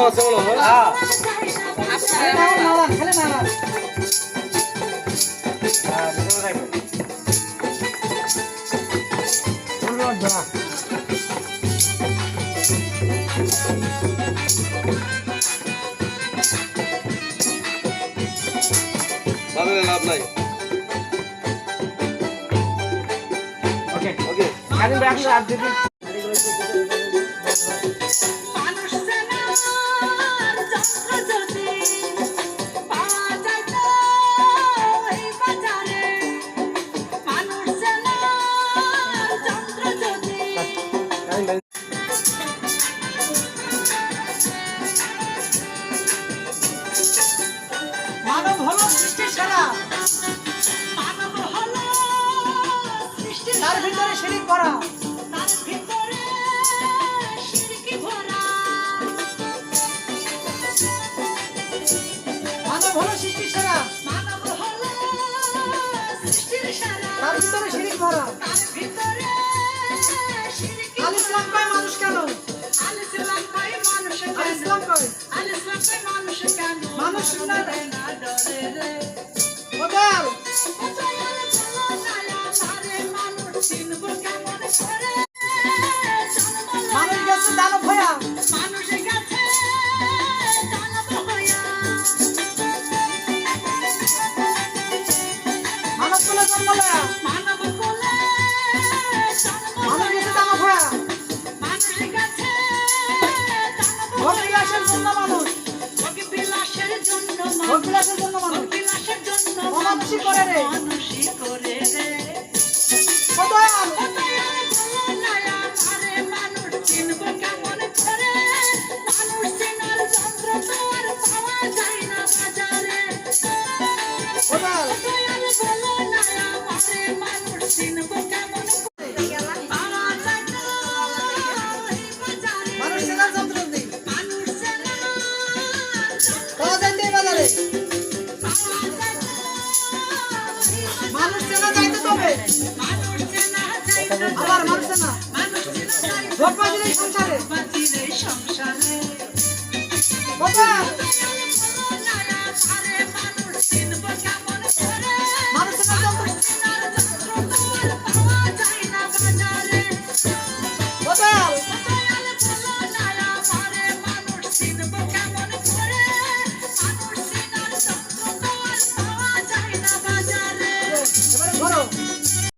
আছে মনে হয়। লাভ নাই। ওকে ওকে কাজিন ভাই আপনি আর দিদি মানব হলো সৃষ্টির সেরা, মানব হলো সৃষ্টির তার ভিতরে শিরিক ভরা, তার ভিতরে শিরকি ভরা। মানব হলো সৃষ্টির সেরা, মানব হলো সৃষ্টির সেরা, তার ভিতরে শিরিক ভরা, তার ভিতরে শিরকি। আল ইসলাম কয় মানুষ কেন? আল ইসলাম কয় মানুষ কেন? আল ইসলাম কয় আল ইসলাম কয় মানুষ কেন? মানুষ না ডরে রে বদল মানুষ গেছে দানব হইয়া, মানুষ গেছে দানব হইয়া, মানব কোলে জন্ম লয়া, মানব কোলে মানুষ গেছে দানব হইয়া, মানুষ গেছে অভিলাষের জন্য মানুষ, অভিলাষের জন্য মানুষ, অভিলাষের জন্য মানুষ, অভিলাষের জন্য মানুষই করে রে, মানুষই করে রে বদল মানুষ চেনা যাইতে তবে আবার মানুষ চেনা ভোট বাজির এই সংসারে